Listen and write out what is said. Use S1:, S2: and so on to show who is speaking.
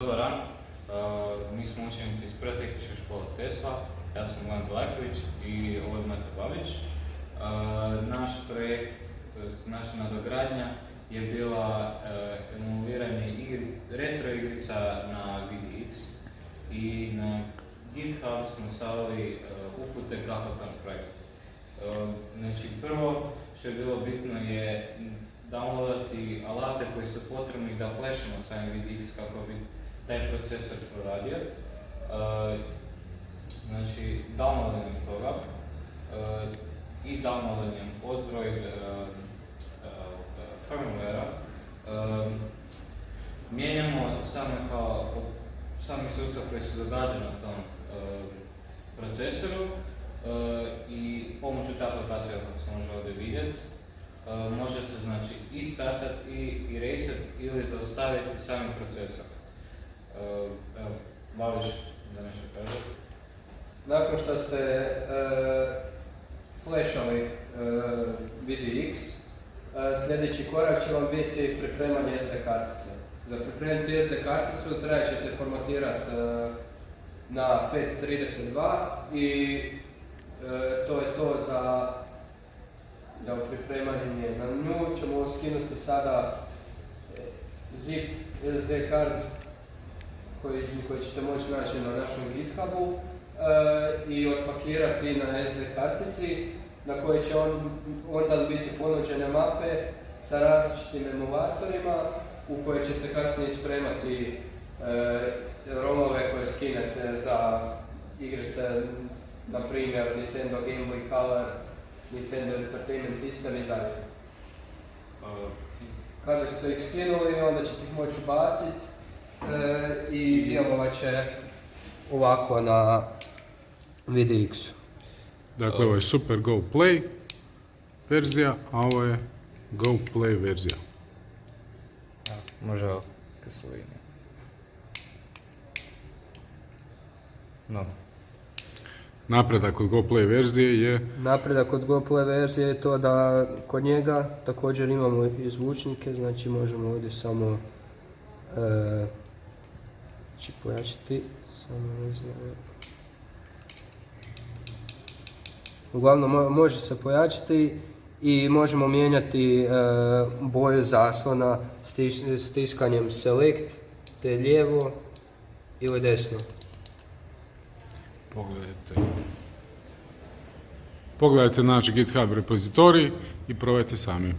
S1: Dobar dan, mi smo učenici iz Pirotehničke škole Tesla, ja sam Milan Vlajković i ovo je Mate Babić. Naš projekt, naša nadogradnja je bila emuliranje retro igrica na VDX i na GitHub smo stavili upute kako tam projekt. Znači prvo što je bilo bitno je downloadati alate koji su potrebni da flashimo sami VDX kako bi taj procesor proradio. Znači downloadanjem toga i downloadanjem Odroid firmwarea mijenjamo sami sustav koji se događa na tom procesoru i pomoću te aplikacije kako se može ovdje vidjeti može se znači i startat i reset ili zaustaviti sami procesor. Evo, Babić da nešto kaže.
S2: Nakon što ste flashali VDX, sljedeći korak će vam biti pripremanje SD kartice. Za pripremiti SD karticu treba ćete formatirati na FAT32 i to je to za pripremanje. Na nju ćemo skinuti sada zip SD kart koji ćete moći naći na našem GitHubu i otpakirati na SD kartici na kojoj će onda biti ponuđene mape sa različitim emulatorima u koje ćete kasnije spremati romove koje skinete za igrice, na primjer Nintendo Game Boy Color, Nintendo Entertainment System i dalje. Kada ste ih skinuli, onda ćete ih moći ubaciti i djelovat će ovako na VDX-u.
S3: Dakle, ovo je Super Go Play verzija, a ovo je Go Play verzija.
S4: Može ovako Castlevania. No.
S3: Napredak od Go Play verzije je...
S2: Napredak od Go Play verzije je to da kod njega također imamo i zvučnike, znači možemo ovdje samo pojačati, samo ne znam. Uglavnom može se pojačati i možemo mijenjati boju zaslona stiskanjem Select, te lijevo ili desno.
S3: Pogledajte naš GitHub repozitorij i probajte sami.